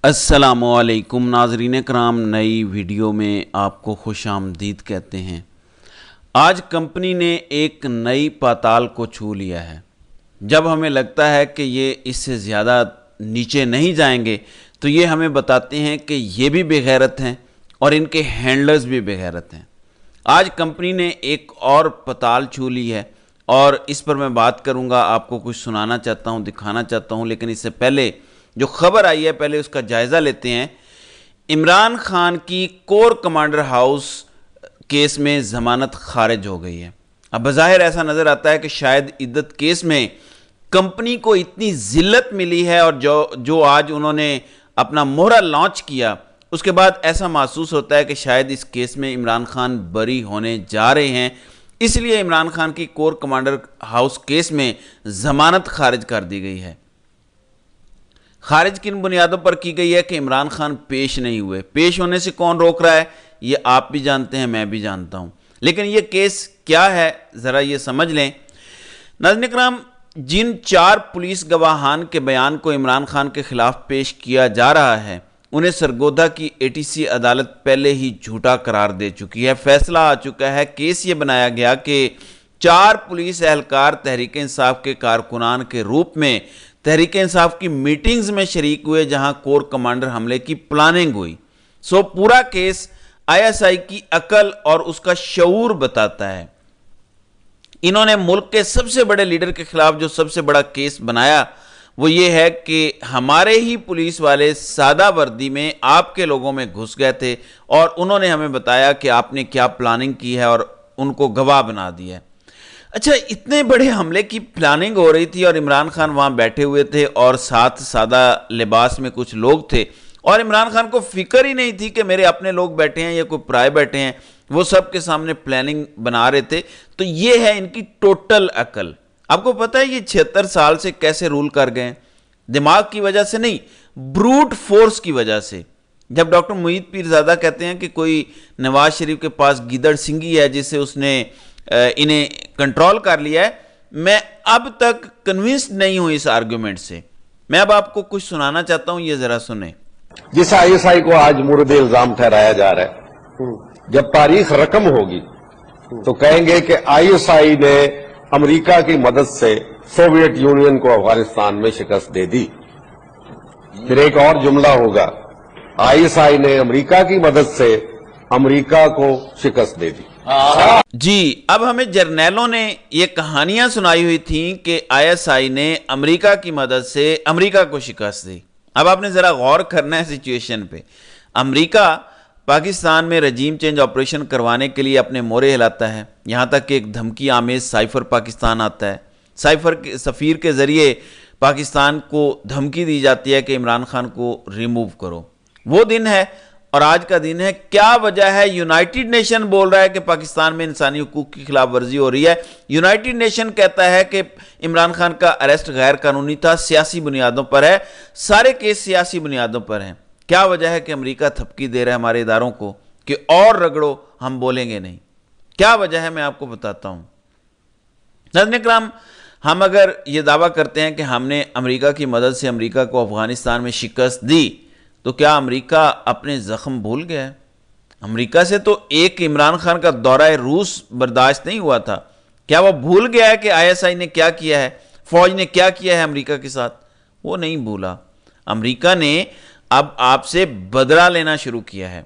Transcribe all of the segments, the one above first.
अस्सलामुअलैकुम नाज़रीन कराम, नई वीडियो में आपको खुश आमदीद कहते हैं। आज कंपनी ने एक नई पाताल को छू लिया है। जब हमें लगता है कि ये इससे ज़्यादा नीचे नहीं जाएंगे तो ये हमें बताते हैं कि ये भी बेगैरत हैं और इनके हैंडलर्स भी बेगैरत हैं। आज कंपनी ने एक और पाताल छू ली है और इस पर मैं बात करूँगा, आपको कुछ सुनाना चाहता हूँ, दिखाना चाहता हूँ। लेकिन इससे पहले जो खबर आई है पहले उसका जायज़ा लेते हैं। इमरान खान की कोर कमांडर हाउस केस में ज़मानत खारिज हो गई है। अब बज़ाहिर ऐसा नज़र आता है कि शायद इद्दत केस में कंपनी को इतनी ज़िल्लत मिली है और जो आज उन्होंने अपना मोहरा लॉन्च किया उसके बाद ऐसा महसूस होता है कि शायद इस केस में इमरान खान बरी होने जा रहे हैं। इसलिए इमरान खान की कोर कमांडर हाउस केस में ज़मानत खारिज कर दी गई है। खारिज किन बुनियादों पर की गई है कि इमरान खान पेश नहीं हुए। पेश होने से कौन रोक रहा है ये आप भी जानते हैं, मैं भी जानता हूं। लेकिन ये केस क्या है ज़रा ये समझ लें। नाज़रीन इकराम, जिन 4 पुलिस गवाहान के बयान को इमरान खान के खिलाफ पेश किया जा रहा है उन्हें सरगोधा की ATC अदालत पहले ही झूठा करार दे चुकी है। फैसला आ चुका है। केस ये बनाया गया कि 4 पुलिस एहलकार तहरीक इंसाफ के कारकुनान के रूप में तहरीक इंसाफ की मीटिंग्स में शरीक हुए जहां कोर कमांडर हमले की प्लानिंग हुई। पूरा केस ISI की अकल और उसका शऊर बताता है। इन्होंने मुल्क के सबसे बड़े लीडर के खिलाफ जो सबसे बड़ा केस बनाया वो ये है कि हमारे ही पुलिस वाले सादा वर्दी में आपके लोगों में घुस गए थे और उन्होंने हमें बताया कि आपने क्या प्लानिंग की है और उनको गवाह बना दिया है। अच्छा, इतने बड़े हमले की प्लानिंग हो रही थी और इमरान खान वहाँ बैठे हुए थे और साथ सादा लिबास में कुछ लोग थे और इमरान खान को फिक्र ही नहीं थी कि मेरे अपने लोग बैठे हैं या कोई पराए बैठे हैं। वो सब के सामने प्लानिंग बना रहे थे। तो ये है इनकी टोटल अकल। आपको पता है ये 76 साल से कैसे रूल कर गए? दिमाग की वजह से नहीं, ब्रूट फोर्स की वजह से। जब डॉक्टर मुईद पीरजादा कहते हैं कि कोई नवाज शरीफ के पास गिदड़ सिंगी है जिससे उसने इन्हें कंट्रोल कर लिया है, मैं अब तक कन्विंस्ड नहीं हूं इस आर्गुमेंट से। मैं अब आपको कुछ सुनाना चाहता हूं, ये जरा सुने। जिस ISI को आज मुर्द इल्जाम ठहराया जा रहा है, जब तारीख रकम होगी तो कहेंगे कि ISI ने अमेरिका की मदद से सोवियत यूनियन को अफगानिस्तान में शिकस्त दे दी। फिर एक और जुमला होगा, ISI ने अमेरिका की मदद से अमेरिका को शिकस्त दे दी। जी, अब हमें जर्नैलों ने ये कहानियां सुनाई हुई थी कि ISI ने अमेरिका की मदद से अमेरिका को शिकस्त दी। अब आपने जरा गौर करना है सिचुएशन पे। अमेरिका पाकिस्तान में रजीम चेंज ऑपरेशन करवाने के लिए अपने मोरे हिलाता है, यहां तक कि एक धमकी आमेज साइफर पाकिस्तान आता है। साइफर के सफ़ीर के जरिए पाकिस्तान को धमकी दी जाती है कि इमरान खान को रिमूव करो। वो दिन है और आज का दिन है। क्या वजह है? यूनाइटेड नेशन बोल रहा है कि पाकिस्तान में इंसानी हुकूक की खिलाफ वर्जी हो रही है। यूनाइटेड नेशन कहता है कि इमरान खान का अरेस्ट गैर कानूनी था, सियासी बुनियादों पर है। सारे केस सियासी बुनियादों पर हैं। क्या वजह है कि अमेरिका थपकी दे रहा है हमारे इदारों को कि और रगड़ो, हम बोलेंगे नहीं? क्या वजह है मैं आपको बताता हूं। नाज़रीन इकराम, हम अगर ये दावा करते हैं कि हमने अमेरिका की मदद से अमेरिका को अफगानिस्तान में शिकस्त दी तो क्या अमेरिका अपने जख्म भूल गया है? अमेरिका से तो एक इमरान खान का दौरा रूस बर्दाश्त नहीं हुआ था। क्या वो भूल गया है कि ISI ने क्या किया है, फौज ने क्या किया है अमेरिका के साथ? वो नहीं भूला। अमेरिका ने अब आपसे बदला लेना शुरू किया है।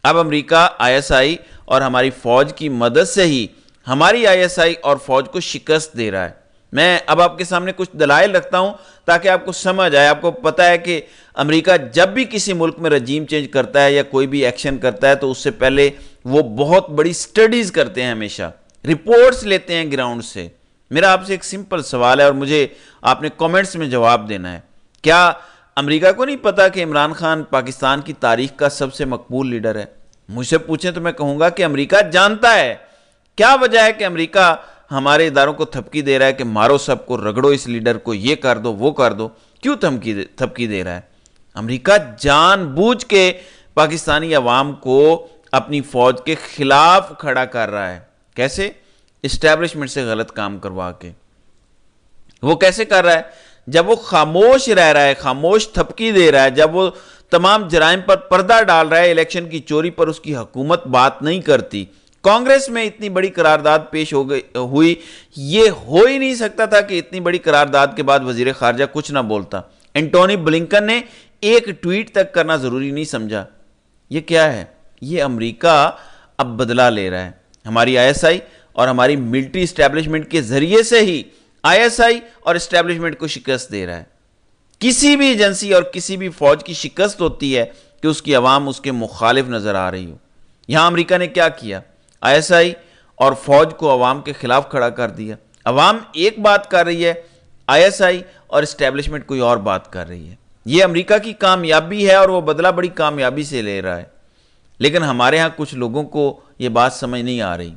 अब अमेरिका ISI और हमारी फौज की मदद से ही हमारी ISI और फौज को शिकस्त दे रहा है। मैं अब आपके सामने कुछ दलाइल रखता हूं ताकि आपको समझ आए। आपको पता है कि अमेरिका जब भी किसी मुल्क में रजीम चेंज करता है या कोई भी एक्शन करता है तो उससे पहले वो बहुत बड़ी स्टडीज करते हैं, हमेशा रिपोर्ट्स लेते हैं ग्राउंड से। मेरा आपसे एक सिंपल सवाल है और मुझे आपने कमेंट्स में जवाब देना है। क्या अमेरिका को नहीं पता कि इमरान खान पाकिस्तान की तारीख का सबसे मकबूल लीडर है? मुझसे पूछें तो मैं कहूंगा कि अमेरिका जानता है। क्या वजह है कि अमेरिका हमारे इदारों को थपकी दे रहा है कि मारो सबको, रगड़ो इस लीडर को, ये कर दो वो कर दो? क्यों थपकी दे रहा है? अमेरिका जानबूझ के पाकिस्तानी अवाम को अपनी फौज के खिलाफ खड़ा कर रहा है। कैसे? इस्टेब्लिशमेंट से गलत काम करवा के। वो कैसे कर रहा है? جب وہ خاموش رہ رہا ہے، خاموش تھپکی دے رہا ہے، جب وہ تمام جرائم پر پردہ ڈال رہا ہے، الیکشن کی چوری پر اس کی حکومت بات نہیں کرتی، کانگریس میں اتنی بڑی قرارداد پیش ہوئی، یہ ہو ہی نہیں سکتا تھا کہ اتنی بڑی قرارداد کے بعد وزیر خارجہ کچھ نہ بولتا۔ اینٹونی بلنکن نے ایک ٹویٹ تک کرنا ضروری نہیں سمجھا۔ یہ کیا ہے؟ یہ امریکہ اب بدلہ لے رہا ہے۔ ہماری آئی ایس آئی اور ہماری ملٹری اسٹیبلشمنٹ کے ذریعے سے ہی آئی ایس آئی اور اسٹیبلشمنٹ کو شکست دے رہا ہے۔ کسی بھی ایجنسی اور کسی بھی فوج کی شکست ہوتی ہے کہ اس کی عوام اس کے مخالف نظر آ رہی ہو۔ یہاں امریکہ نے کیا کیا؟ آئی ایس آئی اور فوج کو عوام کے خلاف کھڑا کر دیا۔ عوام ایک بات کر رہی ہے، آئی ایس آئی اور اسٹیبلشمنٹ کوئی اور بات کر رہی ہے۔ یہ امریکہ کی کامیابی ہے اور وہ بدلہ بڑی کامیابی سے لے رہا ہے، لیکن ہمارے ہاں کچھ لوگوں کو یہ بات سمجھ نہیں آ رہی۔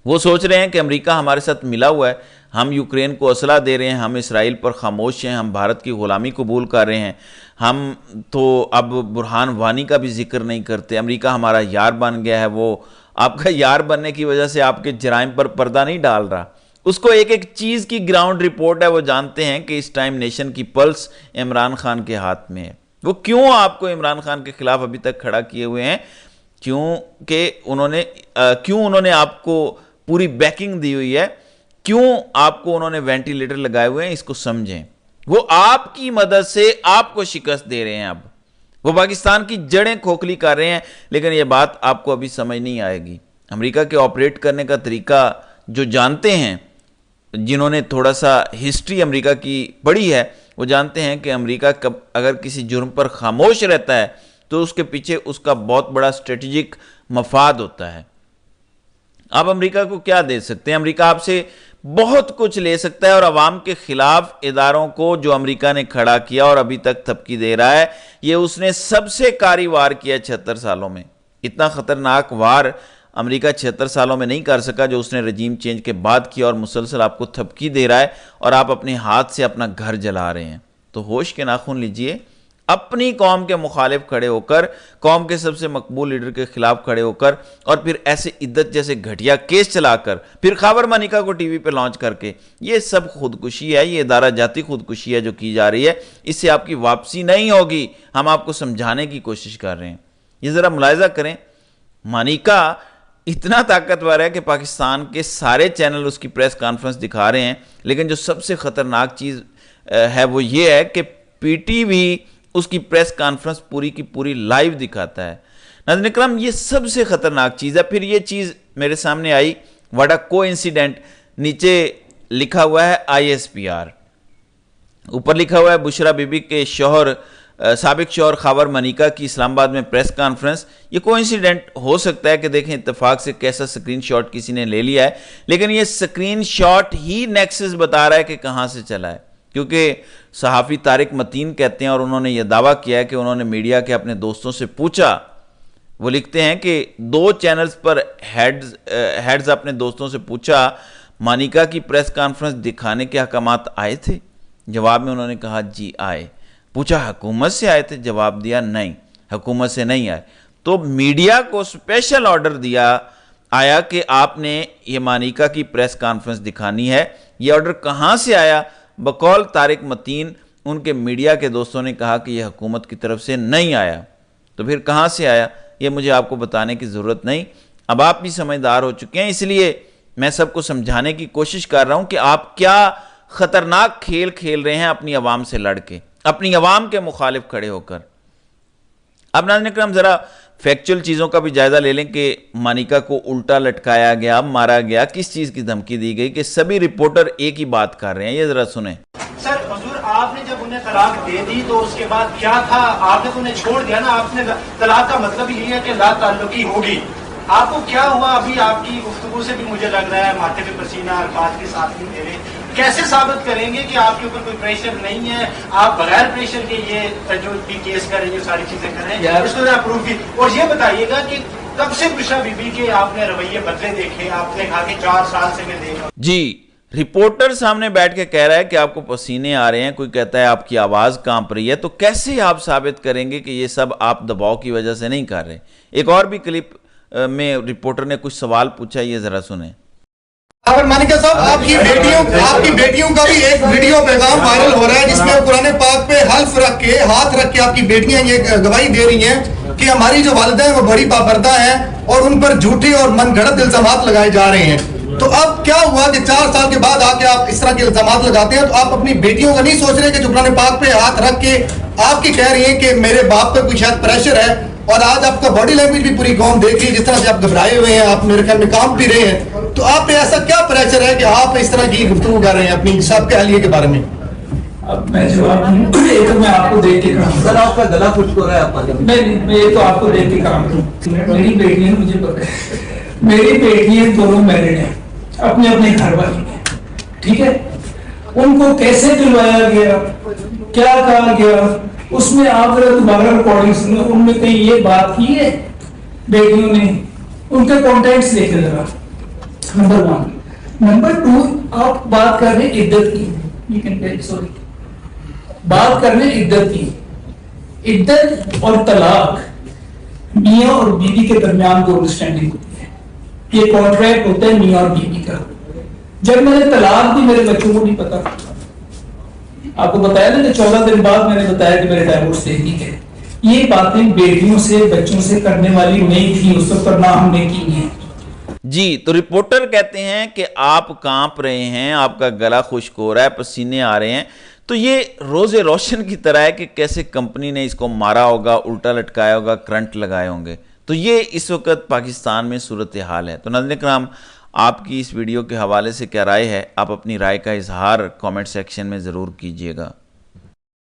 وہ سوچ رہے ہیں کہ امریکہ ہمارے ساتھ ملا ہوا ہے، ہم یوکرین کو اسلحہ دے رہے ہیں، ہم اسرائیل پر خاموش ہیں، ہم بھارت کی غلامی قبول کر رہے ہیں، ہم تو اب برہان وانی کا بھی ذکر نہیں کرتے، امریکہ ہمارا یار بن گیا ہے۔ وہ آپ کا یار بننے کی وجہ سے آپ کے جرائم پر پردہ نہیں ڈال رہا، اس کو ایک ایک چیز کی گراؤنڈ رپورٹ ہے۔ وہ جانتے ہیں کہ اس ٹائم نیشن کی پلس عمران خان کے ہاتھ میں ہے۔ وہ کیوں آپ کو عمران خان کے خلاف ابھی تک کھڑا کیے ہوئے ہیں؟ کیوں انہوں نے آپ کو پوری بیکنگ دی ہوئی ہے، کیوں آپ کو انہوں نے وینٹیلیٹر لگائے ہوئے ہیں، اس کو سمجھیں۔ وہ آپ کی مدد سے آپ کو شکست دے رہے ہیں۔ اب وہ پاکستان کی جڑیں کھوکھلی کر رہے ہیں، لیکن یہ بات آپ کو ابھی سمجھ نہیں آئے گی۔ امریکہ کے آپریٹ کرنے کا طریقہ جو جانتے ہیں، جنہوں نے تھوڑا سا ہسٹری امریکہ کی پڑھی ہے، وہ جانتے ہیں کہ امریکہ اگر کسی جرم پر خاموش رہتا ہے تو اس کے پیچھے اس کا بہت بڑا اسٹریٹجک مفاد ہوتا ہے۔ آپ امریکہ کو کیا دے سکتے ہیں؟ امریکہ آپ سے بہت کچھ لے سکتا ہے، اور عوام کے خلاف اداروں کو جو امریکہ نے کھڑا کیا اور ابھی تک تھپکی دے رہا ہے، یہ اس نے سب سے کاری وار کیا 76 سالوں میں۔ اتنا خطرناک وار امریکہ 76 سالوں میں نہیں کر سکا جو اس نے رجیم چینج کے بعد کیا، اور مسلسل آپ کو تھپکی دے رہا ہے اور آپ اپنے ہاتھ سے اپنا گھر جلا رہے ہیں۔ تو ہوش کے ناخن لیجئے، اپنی قوم کے مخالف کھڑے ہو کر، قوم کے سب سے مقبول لیڈر کے خلاف کھڑے ہو کر، اور پھر ایسے عدت جیسے گھٹیا کیس چلا کر، پھر خاور مانیکا کو ٹی وی پہ لانچ کر کے، یہ سب خودکشی ہے، یہ ادارہ جاتی خودکشی ہے جو کی جا رہی ہے۔ اس سے آپ کی واپسی نہیں ہوگی، ہم آپ کو سمجھانے کی کوشش کر رہے ہیں۔ یہ ذرا ملاحظہ کریں، مانیکا اتنا طاقتور ہے کہ پاکستان کے سارے چینل اس کی پریس کانفرنس دکھا رہے ہیں، لیکن جو سب سے خطرناک چیز ہے وہ یہ ہے کہ پی ٹی وی اس کی پریس کانفرنس پوری کی پوری لائیو دکھاتا ہے۔ ناظرین اکرام، یہ سب سے خطرناک چیز ہے۔ پھر یہ چیز میرے سامنے آئی، واٹ اے کو انسیڈنٹ، نیچے لکھا ہوا ہے ISPR، اوپر لکھا ہوا ہے بشرا بی بی کے شوہر، سابق شوہر خاور مانیکا کی اسلام آباد میں پریس کانفرنس۔ یہ کو انسیڈنٹ ہو سکتا ہے کہ دیکھیں اتفاق سے کیسا سکرین شاٹ کسی نے لے لیا ہے، لیکن یہ سکرین شاٹ ہی نیکسس بتا رہا ہے کہ کہاں سے چلا ہے، کیونکہ صحافی طارق متین کہتے ہیں، اور انہوں نے یہ دعویٰ کیا ہے کہ انہوں نے میڈیا کے اپنے دوستوں سے پوچھا، وہ لکھتے ہیں کہ 2 چینلز پر ہیڈز اپنے دوستوں سے پوچھا مانیکا کی پریس کانفرنس دکھانے کے احکامات آئے تھے؟ جواب میں انہوں نے کہا جی آئے۔ پوچھا حکومت سے آئے تھے؟ جواب دیا نہیں، حکومت سے نہیں آئے۔ تو میڈیا کو اسپیشل آرڈر آیا کہ آپ نے یہ مانیکا کی پریس کانفرنس دکھانی ہے۔ یہ آرڈر کہاں سے آیا؟ بقول طارق متین ان کے میڈیا کے دوستوں نے کہا کہ یہ حکومت کی طرف سے نہیں آیا۔ تو پھر کہاں سے آیا یہ مجھے آپ کو بتانے کی ضرورت نہیں، اب آپ بھی سمجھدار ہو چکے ہیں، اس لیے میں سب کو سمجھانے کی کوشش کر رہا ہوں کہ آپ کیا خطرناک کھیل کھیل رہے ہیں اپنی عوام سے لڑ کے، اپنی عوام کے مخالف کھڑے ہو کر۔ اب ناظرین اکرام ذرا فیکچول چیزوں کا بھی جائزہ لے لیں کہ مانیکا کو الٹا لٹکایا گیا، مارا گیا، کس چیز کی دھمکی دی گئی، کہ سبھی رپورٹر ایک ہی بات کر رہے ہیں، یہ ذرا سنیں۔ سر حضور، آپ نے جب انہیں طلاق دے دی تو اس کے بعد کیا تھا؟ آپ نے تو انہیں چھوڑ دیا نا، آپ نے طلاق کا مطلب یہ ہے کہ لا تعلقی ہوگی۔ آپ کو کیا ہوا؟ ابھی آپ کی گفتگو سے بھی مجھے لگ رہا ہے ماتھے پہ پسینہ، الفاظ کے ساتھ نہیں دے رہے۔ کیسے ثابت کریں گے کہ آپ کے اوپر کوئی پریشر نہیں ہے؟ آپ بغیر پریشر کے یہ جو بھی کیس کریں، یہ ساری چیزیں کریں، اس کو پروف کی۔ اور یہ بتائیے گا کہ کب سے بشرا بی بی کے آپ نے رویے بدلے دیکھے؟ آپ نے کہا کہ 4 سال سے میں دیکھ رہا ہوں۔ جی، رپورٹر سامنے بیٹھ کے کہہ رہا ہے کہ آپ کو پسینے آ رہے ہیں، کوئی کہتا ہے آپ کی آواز کانپ رہی ہے، تو کیسے آپ ثابت کریں گے کہ یہ سب آپ دباؤ کی وجہ سے نہیں کر رہے؟ ایک اور بھی کلپ میں رپورٹر نے کچھ سوال پوچھا، یہ ذرا سنیں۔ मानिका साहब, आपकी बेटियों का भी एक वीडियो पैगाम वायरल हो रहा है जिसमें कुरान पाक पे हल्फ रख के, हाथ रख के आपकी बेटियां ये गवाही दे रही हैं कि हमारी जो वालिदा है वो बड़ी बापर्दा हैं और उन पर झूठे और मनगढ़ंत इल्जामात लगाए जा रहे हैं। तो अब क्या हुआ कि 4 साल के बाद आके आप इस तरह के इल्जामात लगाते हैं, तो आप अपनी बेटियों का नहीं सोच रहे कि जो कुरान पाक पे हाथ रख के आपकी कह रही हैं कि मेरे बाप पे कोई शायद प्रेशर है, और आज आपका बॉडी लैंग्वेज भी पूरी कौम देख रही है, जिस तरह से आप घबराए हुए हैं, आप मेरे ख्याल में काम भी रहे हैं, तो आप पे ऐसा क्या प्रेशर है कि आप इस तरह की गुफ्तगू कर रहे हैं अपनी सबके अहलिये के बारे में? अब मैं जवाब तो मैं आपको देख के कराऊंगा। सर आपका गला खुश्क हो रहा है आपका। मैं ये तो आपको देख के कराऊंगा। मेरी बेटियां, मुझे पता है, मेरी बेटियां दोनों मैरिड हैं, अपने अपने घर वाली हैं, ठीक है। उनको कैसे दिलवाया गया, क्या कहा गया, उसमें आप दोबारा रिकॉर्डिंग सुनो, उनमें कहीं ये बात की है बेटियों ने, उनके कॉन्टेक्ट्स देखे जरा, नंबर 1। नंबर 2, आप बात कर रहे हैं इद्दत की, सॉरी, बात कर रहे हैं इद्दत की। इद्दत और तलाक मियाँ और बीवी के दरमियान दो अंडरस्टैंडिंग होती है, ये कॉन्ट्रैक्ट होता है मियाँ और बीवी का। जब मैंने तलाक दी, मेरे बच्चों को नहीं पता, आपको बताया ना कि 14 दिन बाद मैंने बताया कि मेरे डाइवोर्स दे दी है। ये बातें बेटियों से, बच्चों से करने वाली नहीं थी उस वक्त, ना हमने की है। जी, तो रिपोर्टर कहते हैं कि आप कांप रहे हैं, आपका गला खुश्क हो रहा है, पसीने आ रहे हैं, तो ये रोज़े रोशन की तरह है कि कैसे कंपनी ने इसको मारा होगा, उल्टा लटकाया होगा, करंट लगाए होंगे। तो ये इस वक्त पाकिस्तान में सूरत हाल है। तो नाज़रीन किराम, आपकी इस वीडियो के हवाले से क्या राय है? आप अपनी राय का इजहार कमेंट सेक्शन में ज़रूर कीजिएगा।